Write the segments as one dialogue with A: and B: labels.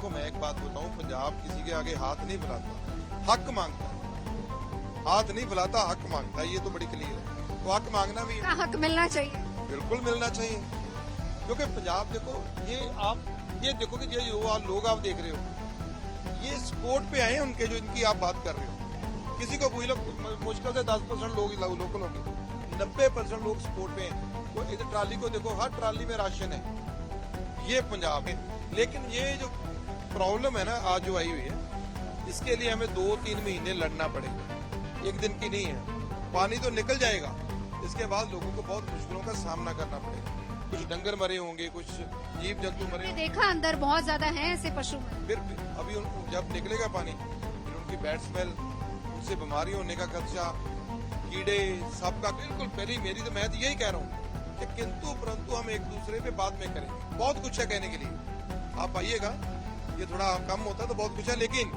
A: देखो मैं एक बात बताऊं, पंजाब किसी के आगे हाथ नहीं फैलाता, हक मांगता है। हाथ नहीं फैलाता, हक मांगता है, ये तो बड़ी क्लियर है। तो हक मांगना भी
B: का हक मिलना चाहिए।
A: बिल्कुल मिलना चाहिए, क्योंकि पंजाब देखो, ये देखो कि ये जो लोग आप देख रहे हो, ये स्पोर्ट पे आए हैं उनके, जो इनकी आप बात कर रहे हो। किसी को पूछ लो, मुश्किल से 10% लोग लोकल होंगे, 90% लोग स्पोर्ट पे हैं। तो इस ट्राली को देखो, हर ट्राली में राशन है, ये पंजाब है। लेकिन ये जो प्रॉब्लम है ना आज जो आई हुई है, इसके लिए हमें 2-3 महीने लड़ना पड़ेगा, एक दिन की नहीं है। पानी तो निकल जाएगा, इसके बाद लोगों को बहुत मुश्किलों का सामना करना पड़ेगा। कुछ डंगर मरे होंगे, कुछ जीव जंतु मरे होंगे।
B: देखा अंदर बहुत ज्यादा है ऐसे पशु।
A: फिर अभी जब निकलेगा पानी, फिर उनकी बैड स्मेल, उनसे बीमारी होने का खर्चा, कीड़े, सबका बिल्कुल पहले मेरी तो मैं तो यही कह रहा हूँ कि किंतु परंतु हम एक दूसरे पे बाद में करेंगे। बहुत कुछ है कहने के लिए, आप आइएगा, ये थोड़ा कम होता तो बहुत कुछ है, लेकिन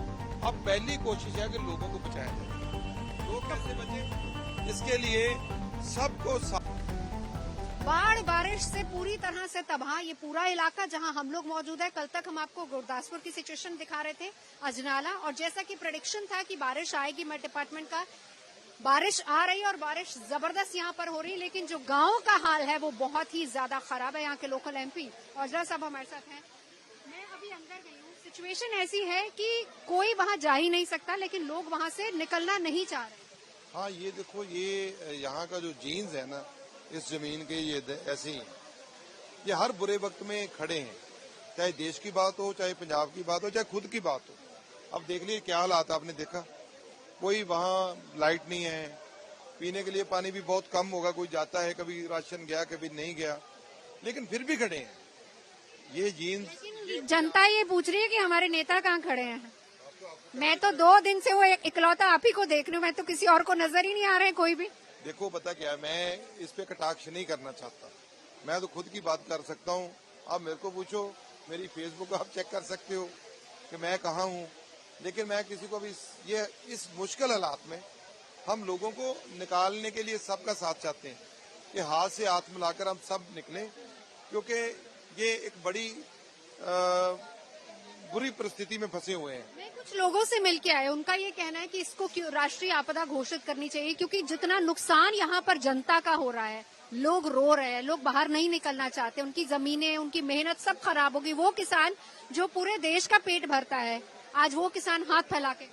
A: अब पहली कोशिश है कि लोगों को बचाया जाए। लोग कैसे बचे, इसके लिए सबको
B: बाढ़ बारिश से पूरी तरह से तबाह ये पूरा इलाका जहां हम लोग मौजूद है। कल तक हम आपको गुरदासपुर की सिचुएशन दिखा रहे थे, अजनाला, और जैसा कि प्रेडिक्शन था कि बारिश आएगी, मेट डिपार्टमेंट का, बारिश आ रही है और बारिश जबरदस्त यहाँ पर हो रही है। लेकिन जो गाँव का हाल है वो बहुत ही ज्यादा खराब है। यहाँ के लोकल एमपी औजला साहब हमारे साथ हैं। मैं अभी अंदर गई हूँ, सिचुएशन ऐसी है कि कोई वहाँ जा ही नहीं सकता, लेकिन लोग वहाँ से निकलना नहीं चाह रहे।
A: हाँ, ये देखो, ये यहाँ का जो जीन्स है ना, इस जमीन के, ये ऐसे ही ये हर बुरे वक्त में खड़े हैं, चाहे देश की बात हो, चाहे पंजाब की बात हो, चाहे खुद की बात हो। अब देख लीजिए क्या हालात, आपने देखा, कोई वहाँ लाइट नहीं है, पीने के लिए पानी भी बहुत कम होगा, कोई जाता है, कभी राशन गया, कभी नहीं गया, लेकिन फिर भी खड़े हैं ये जीन्स।
B: लेकिन जनता ये पूछ रही है कि हमारे नेता कहाँ खड़े हैं। मैं तो 2 दिन से वो इकलौता आप ही को देख रही हूँ, मैं तो किसी और को नजर ही नहीं आ रहे हैं कोई भी।
A: देखो पता क्या है, मैं इस पे कटाक्ष नहीं करना चाहता, मैं तो खुद की बात कर सकता हूँ। आप मेरे को पूछो, मेरी फेसबुक आप चेक कर सकते हो कि मैं कहाँ हूँ, लेकिन मैं किसी को भी इस मुश्किल हालात में हम लोगों को निकालने के लिए सबका साथ चाहते हैं कि हाथ से हाथ मिलाकर हम सब निकलें, क्योंकि ये एक बड़ी बुरी परिस्थिति में फंसे हुए हैं।
B: मैं कुछ लोगों से मिलके आए, उनका ये कहना है कि इसको क्यों राष्ट्रीय आपदा घोषित करनी चाहिए, क्योंकि जितना नुकसान यहाँ पर जनता का हो रहा है, लोग रो रहे हैं, लोग बाहर नहीं निकलना चाहते, उनकी जमीनें, उनकी मेहनत सब खराब होगी। वो किसान जो पूरे देश का पेट भरता है, आज वो किसान हाथ फैला के।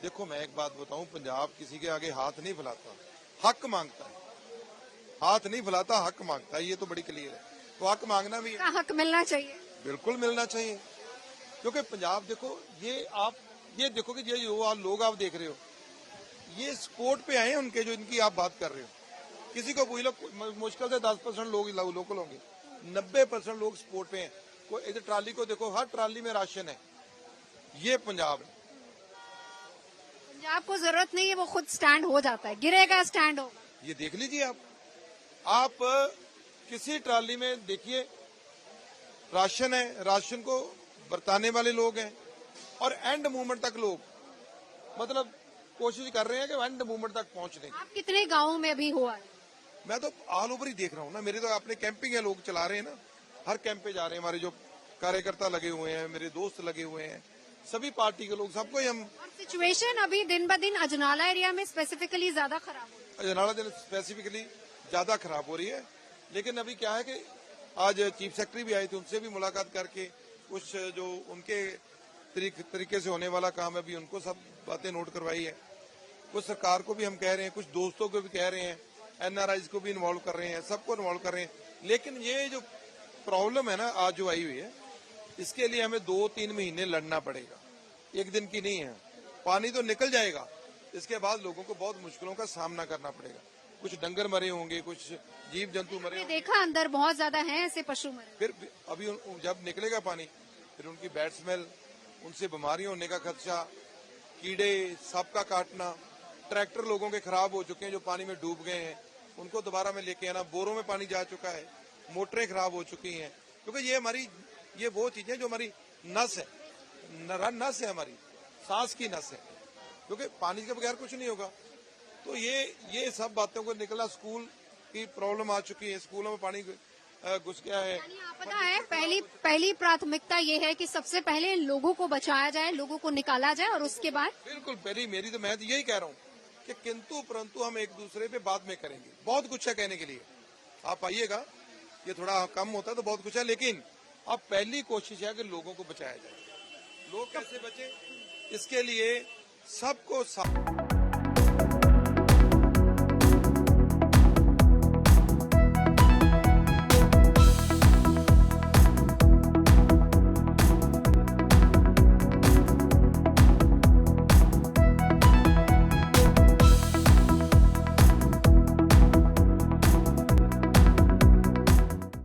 A: देखो मैं एक बात बताऊं, पंजाब किसी के आगे हाथ नहीं फैलाता, हक मांगता है। हाथ नहीं फैलाता, हक मांगता है, ये तो बड़ी क्लियर है। तो हक मांगना भी है,
B: हक मिलना चाहिए,
A: बिल्कुल मिलना चाहिए, क्योंकि पंजाब देखो, ये देखो कि ये जो लोग आप देख रहे हो, ये स्पोर्ट पे आए हैं उनके, जो इनकी आप बात कर रहे हो। किसी को पूछ लो, मुश्किल से 10% लोग लोकल होंगे, 90% लोग स्पोर्ट पे हैं। कोई इस ट्राली को देखो, हर ट्राली में राशन है, ये पंजाब है।
B: पंजाब को जरूरत नहीं है, वो खुद स्टैंड हो जाता है, गिरेगा स्टैंड होगा।
A: ये देख लीजिए आप किसी ट्राली में देखिए राशन है, राशन को बरताने वाले लोग हैं, और एंड मूवमेंट तक लोग मतलब कोशिश कर रहे हैं कि एंड मूवमेंट तक पहुंचने की।
B: आप कितने गाँव में अभी हुआ?
A: मैं तो ऑल ओवर ही देख रहा हूँ ना, मेरे तो अपने कैंपिंग है, लोग चला रहे हैं ना, हर कैंप पे जा रहे हैं, हमारे जो कार्यकर्ता लगे हुए हैं, मेरे दोस्त लगे हुए हैं, सभी पार्टी के लोग, सबको ही हम।
B: और सिचुएशन अभी दिन ब दिन अजनाला एरिया में स्पेसिफिकली ज्यादा खराब हो रही है।
A: अजनाला दिन स्पेसिफिकली ज्यादा खराब हो रही है, लेकिन अभी क्या है कि आज चीफ सेक्रेटरी भी आए थे, उनसे भी मुलाकात करके कुछ जो उनके तरीके से होने वाला काम है, अभी उनको सब बातें नोट करवाई है। कुछ सरकार को भी हम कह रहे हैं, कुछ दोस्तों को भी कह रहे हैं, एनआरआईज को भी इन्वॉल्व कर रहे हैं, सबको इन्वॉल्व कर रहे हैं। लेकिन ये जो प्रॉब्लम है ना आज जो आई हुई है, इसके लिए हमें 2-3 महीने लड़ना पड़ेगा, एक दिन की नहीं है। पानी तो निकल जाएगा, इसके बाद लोगों को बहुत मुश्किलों का सामना करना पड़ेगा। कुछ डंगर मरे होंगे, कुछ जीव जंतु मरे होंगे।
B: देखा अंदर बहुत ज्यादा है ऐसे पशु मरे।
A: फिर अभी जब निकलेगा पानी, फिर उनकी बैड स्मेल, उनसे बीमारी होने का खर्चा, कीड़े, सांप का काटना, ट्रैक्टर लोगों के खराब हो चुके हैं जो पानी में डूब गए हैं, उनको दोबारा में लेके आना, बोरों में पानी जा चुका है, मोटरें खराब हो चुकी हैं, क्योंकि ये वो चीजें जो हमारी नस है, नस है, हमारी सांस की नस है, क्योंकि पानी के बगैर कुछ नहीं होगा। तो ये सब बातों को निकला, स्कूल की प्रॉब्लम आ चुकी है, स्कूलों में पानी घुस गया है।
B: यानी आपदा है, पहली प्राथमिकता ये है कि सबसे पहले लोगों को बचाया जाए, लोगों को निकाला जाए और उसके बाद
A: बिल्कुल मैं तो यही कह रहा हूँ कि किंतु परंतु हम एक दूसरे पे बाद में करेंगे। बहुत कुछ है कहने के लिए, आप आइएगा, ये थोड़ा कम होता है तो बहुत कुछ है, लेकिन अब पहली कोशिश है कि लोगों को बचाया जाए। लोग कैसे बचे, इसके लिए सबको